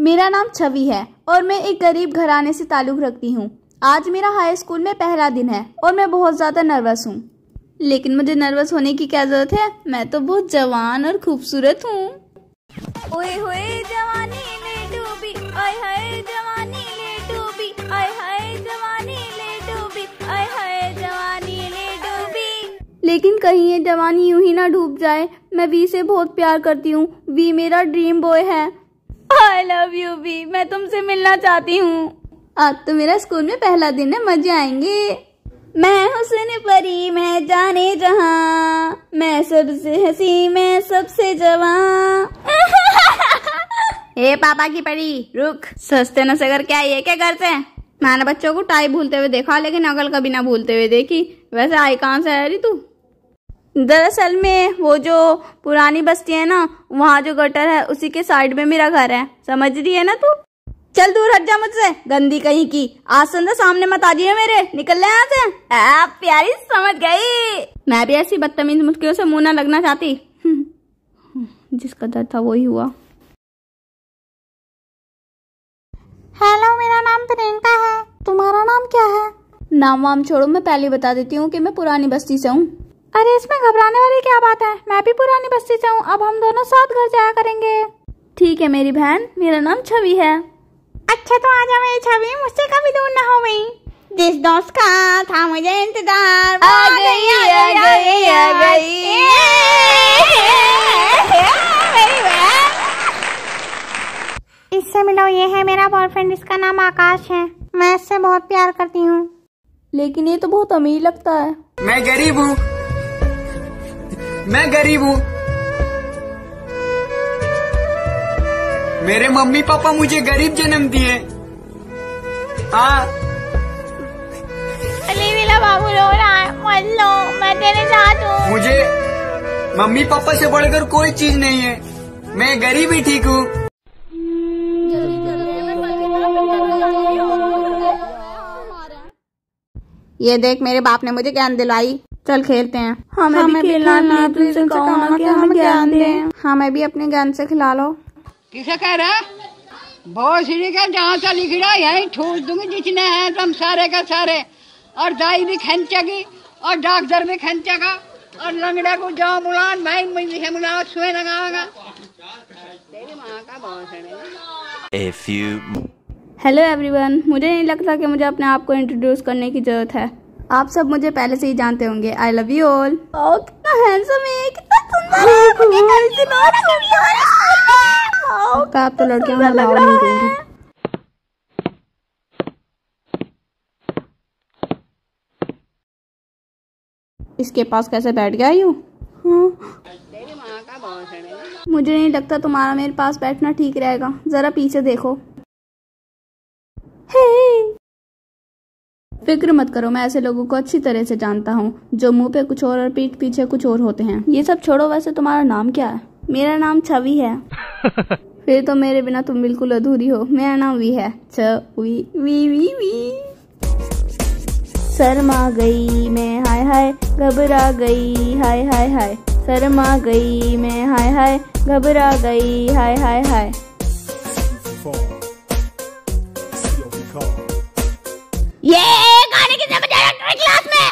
मेरा नाम छवि है और मैं एक गरीब घराने से ताल्लुक़ रखती हूँ। आज मेरा हाई स्कूल में पहला दिन है और मैं बहुत ज़्यादा नर्वस हूँ। लेकिन मुझे नर्वस होने की क्या ज़रूरत है, मैं तो बहुत जवान और खूबसूरत हूँ। ओए होए जवानी ले डूबी, आय हाय जवानी ले डूबी, आय हाय जवानी ले डूबी, आय हाय जवानी ले डूबी। लेकिन कहीं ये जवानी यूं ही ना डूब जाए। मैं वी से बहुत प्यार करती हूँ। वी मेरा ड्रीम बॉय है। आई लव यू वी, मैं तुमसे मिलना चाहती हूँ। आज तो मेरा स्कूल में पहला दिन है, मजे आएंगे। मैं हुस्न परी मैं जाने जहां, मैं सबसे हंसी मैं सबसे जवां। ए पापा की परी रुक, सस्ते नशे करके आई है क्या घर से? मैंने बच्चों को टाई भूलते हुए देखा लेकिन अकल कभी ना भूलते हुए देखी। वैसे आई कहाँ से है रही तू? दरअसल में वो जो पुरानी बस्ती है ना, वहाँ जो गटर है उसी के साइड में मेरा घर है। समझ रही है ना तू? चल दूर हट जा मुझसे, गंदी कहीं की। आज संध्या सामने मत आ जाइए मेरे, निकल ले यहाँ से। आप प्यारी समझ गई। मैं भी ऐसी बदतमीज मुश्किलों से मुंह ना लगना चाहती। जिसका डर था वही हुआ। हेलो, मेरा नाम प्रियंका है। तुम्हारा नाम क्या है? नाम वाम छोड़ो, मैं पहले बता देती हूँ कि मैं पुरानी बस्ती से हूँ। अरे इसमें घबराने वाली क्या बात है, मैं भी पुरानी बस्ती से हूँ। अब हम दोनों साथ घर जाया करेंगे। ठीक है मेरी बहन, मेरा नाम छवि है। अच्छा तो आजा मेरी छवि, मुझसे कभी दूर ना हो गई। जिस दोस्त का था मुझे इंतजार, आ गई आ गई आ गई मेरी बहन। इससे मिलो, ये है मेरा बॉयफ्रेंड, इसका नाम आकाश है। मैं इससे बहुत प्यार करती हूँ। लेकिन ये तो बहुत अमीर लगता है। मैं गरीब हूँ, मैं गरीब हूँ। मेरे मम्मी पापा मुझे गरीब जन्म दिए। हाँ अली मेरा बाबू रो रहा है, मत लो, मैं तेरे साथ हूँ। मुझे मम्मी पापा से बढ़कर कोई चीज नहीं है, मैं गरीब ही ठीक हूँ। ये देख मेरे बाप ने मुझे ज्ञान दिलाई। चल खेलते हैं। हमें भी खिलाना, तुझसे कहो ना कि हमें ज्ञान दें। हमें भी अपने ज्ञान से खिला लो। किसे कह रहा है? बहुत सीढ़ी का जहाँ से लिख रहा है यही ठूस दूंगी जितने हैं तुम सारे का सारे। और दाई भी खंचेगी और डॉक्टर भी खंचेगा और लंगड़े को जाओ मुलान भाई मुझे मुलान सुए लगाएगा। तेरी माँ का बहुत है। हेलो एवरीवन, मुझे नहीं लगता कि मुझे अपने आप को इंट्रोड्यूस करने की जरूरत है। आप सब मुझे पहले से ही जानते होंगे। I love you all. कितना हैंडसम है, कितना सुंदर है। आप तो लड़कियों में लग रहा है। इसके पास कैसे बैठ गया यूं? तेरी माँ का बहुत है। मुझे नहीं लगता तुम्हारा मेरे पास बैठना ठीक रहेगा। जरा पीछे देखो। फिक्र मत करो, मैं ऐसे लोगों को अच्छी तरह से जानता हूँ जो मुंह पे कुछ और पीठ पीछे कुछ और होते हैं। ये सब छोड़ो, वैसे तुम्हारा नाम क्या है? मेरा नाम छवि है। फिर तो मेरे बिना तुम बिल्कुल अधूरी हो। मेरा नाम वी है। छवि वी वी वी। शर्मा गई मैं हाय हाय, घबरा गई हाय हाय हाय। शर्मा गई मैं हाय हाय, घबरा गई हाय हाय हाय। ये गाने किसने बजाया क्लास में?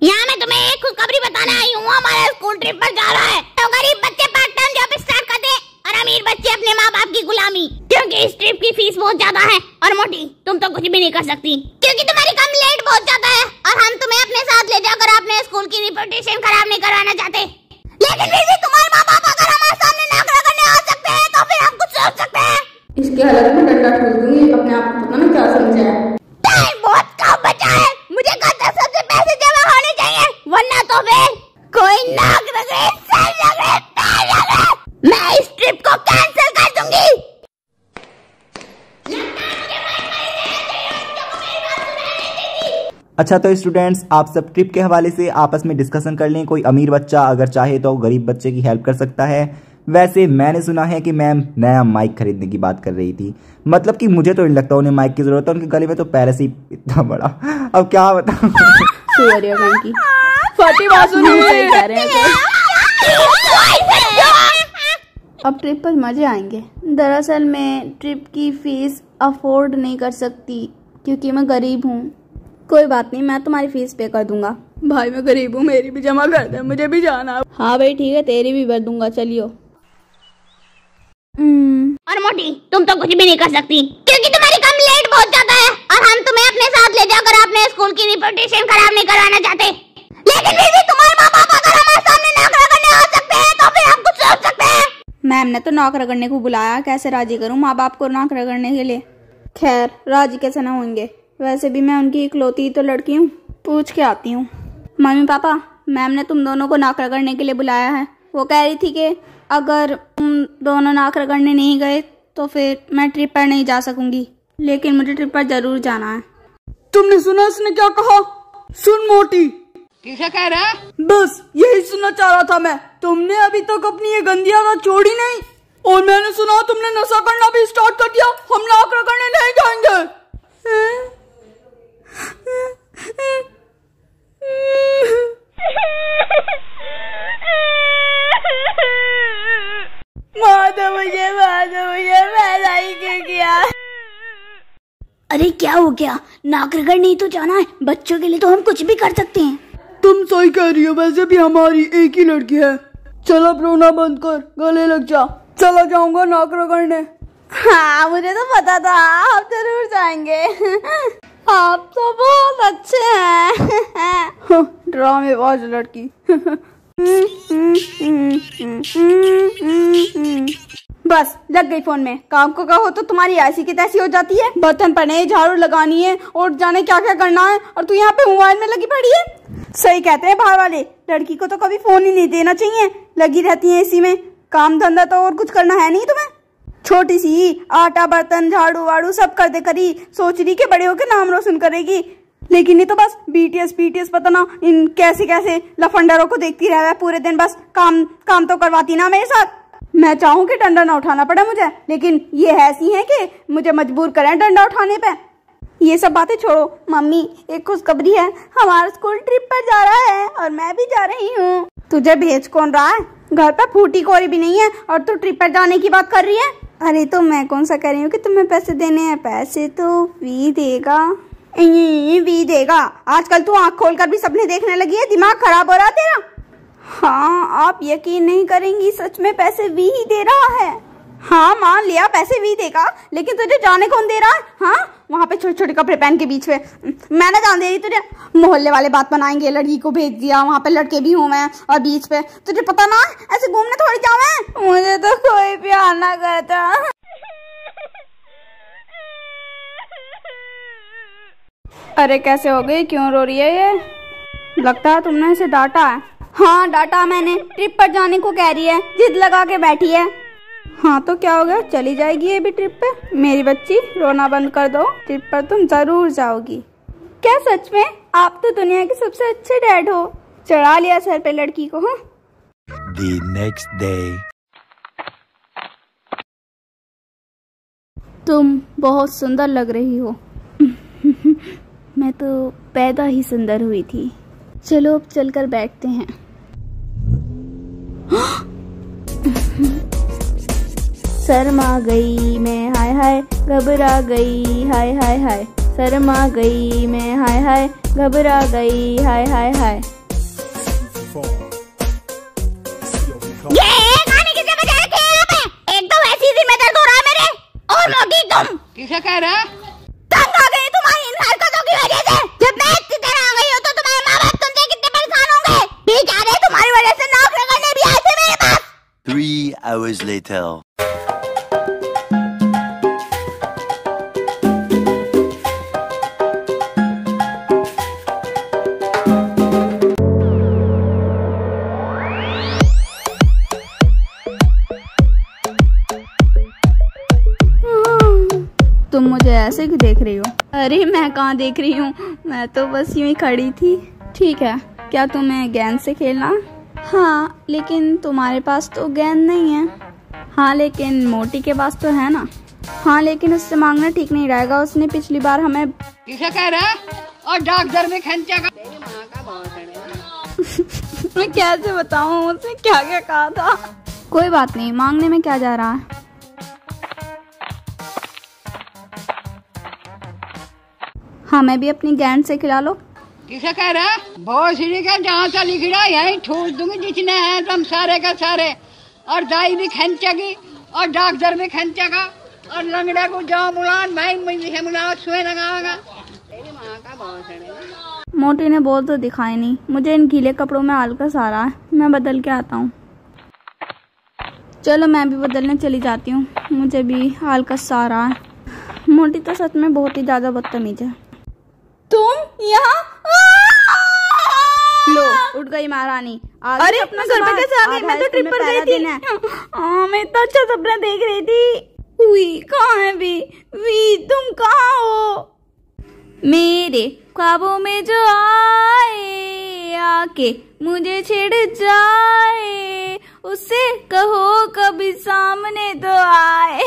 यहाँ मैं तुम्हें एक खुशखबरी बताने आई हूँ। हमारा स्कूल ट्रिप पर जा रहा है। तो गरीब बच्चे पार्ट टाइम जॉब स्टार्ट कर दे और अमीर बच्चे अपने माँ बाप की गुलामी, क्योंकि इस ट्रिप की फीस बहुत ज्यादा है। और मोटी, तुम तो कुछ भी नहीं कर सकती क्योंकि तुम्हारी कंप्लेंट बहुत ज्यादा है और हम तुम्हें अपने साथ ले जाकर अपने स्कूल की रिपुटेशन खराब नहीं करवाना चाहते। लेकिन फिर भी तुम्हारे माँ बाप अगर हमारे सामने नाक रगड़ने आ सकते हैं तो फिर हम कुछ सोच सकते हैं। इसके हालत में डंडा ठोक दूंगी। अपने आप को पता नहीं क्या समझा है। बहुत कम बचा है। मुझे घर तक सबसे पैसे जमा होने चाहिए, वरना तो फिर कोई नाक रगड़े, सर रगड़े, पैर रगड़े, मैं इस ट्रिप को कैंसिल कर दूंगी। अच्छा तो स्टूडेंट्स, आप सब ट्रिप के हवाले से आपस में डिस्कशन कर लें। कोई अमीर बच्चा अगर चाहे तो गरीब बच्चे की हेल्प कर सकता है। वैसे मैंने सुना है कि मैम नया माइक खरीदने की बात कर रही थी। मतलब कि मुझे तो नहीं लगता उन्हें माइक की जरूरत है, उनके गले में तो पहले से ही इतना बड़ा। अब क्या बताऊं। अब ट्रिप पर मजे आएंगे। दरअसल मैं ट्रिप की फीस अफोर्ड नहीं कर सकती क्योंकि मैं गरीब हूँ। कोई बात नहीं, मैं तुम्हारी फीस पे कर दूंगा। भाई मैं गरीब हूँ, मेरी भी जमा कर दे, मुझे भी जाना। हाँ भाई ठीक है, तेरी भी भर दूंगा, चलियो। और मोटी तुम तो कुछ भी नहीं कर सकती क्योंकि तुम्हारी कम लेट बहुत ज्यादा है और हम तुम्हें अपने साथ ले जाकर अपने स्कूल की रिपुटेशन खराब नहीं करवाना चाहते। लेकिन फिर भी तुम्हारे माँ बाप अगर हमारे सामने नाक रगड़ने आ सकते हैं तो फिर हम कुछ सोच सकते हैं। मैम ने तो नाक रगड़ने को बुलाया, कैसे राजी करूं माँ बाप को नाक रगड़ने के लिए। खैर राजी कैसे ना होंगे, वैसे भी मैं उनकी इकलौती तो लड़की हूँ। पूछ के आती हूँ। मम्मी पापा, मैम ने तुम दोनों को नाक रगड़ने के लिए बुलाया है। वो कह रही थी कि अगर तुम दोनों नाक रगड़ने नहीं गए तो फिर मैं ट्रिप पर नहीं जा सकूंगी, लेकिन मुझे ट्रिप पर जरूर जाना है। तुमने सुना इसने क्या कहा? सुन मोटी, किसे कह रहा है? बस यही सुनना चाह रहा था मैं। तुमने अभी तक अपनी ये गंदी आदत छोड़ी नहीं और मैंने सुना तुमने नशा करना भी स्टार्ट कर दिया। हम नाक रगड़ने नहीं जाएंगे। मुझे मैंने ही क्यों किया? अरे क्या हो गया, नाक रगड़ने ही तो जाना है, बच्चों के लिए तो हम कुछ भी कर सकते हैं। तुम सही कह रही हो, वैसे भी हमारी एक ही लड़की है। चल अब रोना बंद कर, गले लग जा। चला जाऊंगा नाक रगड़ने। हाँ मुझे तो पता था आप जरूर जाएंगे। आप तो बहुत अच्छे हैं। ड्रामेबाज लड़की। बस लग गई फोन में। काम को कहो तो तुम्हारी ऐसी की तैसी हो जाती है। बर्तन पड़े, झाड़ू लगानी है और जाने क्या क्या करना है, और तू यहाँ पे मोबाइल में लगी पड़ी है। सही कहते हैं बाहर वाले, लड़की को तो कभी फोन ही नहीं देना चाहिए, लगी रहती है इसी में। काम धंधा तो और कुछ करना है नहीं तुम्हें। छोटी सी आटा बर्तन झाड़ू वाड़ू सब कर दे करी, सोच रही के बड़े होके नाम रोशन करेगी, लेकिन ये तो बस बीटीएस पता ना इन कैसे कैसे लफंडरों को देखती रह है पूरे दिन। बस काम तो करवाती ना मेरे साथ। मैं चाहूँ कि डंडा ना उठाना पड़े मुझे, लेकिन ये ऐसी है कि मुझे मजबूर करें डंडा उठाने पे। ये सब बातें छोड़ो मम्मी, एक खुशखबरी है, हमारा स्कूल ट्रिप पर जा रहा है और मैं भी जा रही हूँ। तुझे भेज कौन रहा है? घर पर फूटी कोरी भी नहीं है और तू ट्रिप पर जाने की बात कर रही है। अरे तो मैं कौन सा कह रही हूँ कि तुम्हें पैसे देने हैं, पैसे तो वी देगा। वी देगा? आजकल तू आँख खोलकर भी सपने देखने लगी है, दिमाग खराब हो रहा है तेरा। हाँ आप यकीन नहीं करेंगी, सच में पैसे वी ही दे रहा है। हाँ मान लिया पैसे वी देगा, लेकिन तुझे जाने कौन दे रहा है? हाँ वहाँ पे छोटे छोटे कपड़े पहन के बीच में, मैं ना जान दे रही तुझे। मोहल्ले वाले बात बनाएंगे, लड़की को भेज दिया, वहाँ पे लड़के भी हूँ मैं और बीच पे, तुझे पता ना ऐसे घूमने थोड़ी जाऊँ मैं। मुझे तो कोई प्यार ना करता। अरे कैसे हो गई, क्यों रो रही है ये? लगता है तुमने इसे डांटा है। हाँ डांटा मैंने, ट्रिप पर जाने को कह रही है, जिद लगा के बैठी है। हाँ तो क्या हो गया, चली जाएगी ये भी ट्रिप पे। मेरी बच्ची रोना बंद कर दो, ट्रिप पर तुम जरूर जाओगी। क्या सच में? आप तो दुनिया के सबसे अच्छे डैड हो। चढ़ा लिया सर पे लड़की को। हाँ The next day. तुम बहुत सुंदर लग रही हो। मैं तो पैदा ही सुंदर हुई थी। चलो अब चलकर बैठते हैं। शर्मा गई मैं हाय हाय, घबरा गई हाय हाय हाय। शर्मा गई मैं हाय हाय, घबरा गई हाय हाय हाय। ये खाने की जगह जाके यहाँ पे एक तो वैसी सी में दर्द हो रहा है मेरे, और मोटी तुम किसे कह रहा है? तंग आ गई तुम्हारी इन हरकतों की वजह से। जब मैं इतनी तरह आ गई हो तो तुम्हारे माँ बाप तुमसे कितने परेशान होंगे। बेचारे तुम्हारी वजह से नाक रगड़ने भी आए थे मेरे पास। 3 hours later. तुम मुझे ऐसे क्यों देख रही हो? अरे मैं कहाँ देख रही हूँ, मैं तो बस यूं ही खड़ी थी। ठीक है, क्या तुम्हें गेंद से खेलना? हाँ लेकिन तुम्हारे पास तो गेंद नहीं है। हाँ लेकिन मोटी के पास तो है ना। हाँ लेकिन उससे मांगना ठीक नहीं रहेगा, उसने पिछली बार हमें। किसे कह रहा है? और डाकघर में खंचा का तेरी माँ का बहुत है। मैं कैसे बताऊँ उसने क्या क्या कहा था? कोई बात नहीं, मांगने में क्या जा रहा है। हाँ, मैं भी अपनी गैंड से खिला लो। किसे कह रहा है? बहुत सीढ़ी का जहाँ चली खिड़ा यहीं ठूस दूंगी जितने हैं तुम सारे का सारे। और दाई भी खंचेगी और डॉक्टर भी खंचेगा और लंगड़े को जाओ मुलान भाई मुझे मुलान सुए लगाऊंगा। तेरी माँ का बहुत है। मोटी ने बोल तो दिखाई नहीं, मुझे इन गीले कपड़ों में आलकस आ रहा है, मैं बदल के आता हूँ। चलो मैं भी बदलने चली जाती हूँ, मुझे भी आलकस आ रहा है। मोटी तो सच में बहुत ही ज्यादा बदतमीज है। तुम यहाँ? लो, उठ गई महारानी। अरे अपना घर पे कैसे आ गई? मैं तो ट्रिप पर गई थी। मैं तो अच्छा सपना देख रही थी। वी कहाँ है? वी तुम कहाँ हो? मेरे ख्वाबों में जो आए आके मुझे छेड़ जाए, उससे कहो कभी सामने तो आए।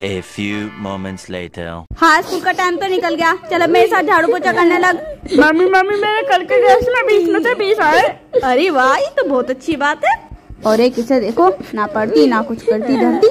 A few moments later. हाँ, स्कूल का टाइम तो निकल गया, चल अब मेरे साथ झाड़ू पोछा करने लग। मम्मी मेरे कल के टेस्ट में 20 में से 20 आए। अरे वाह, ये तो बहुत अच्छी बात है। और एक इसे देखो, ना पढ़ती ना कुछ करती, डरती।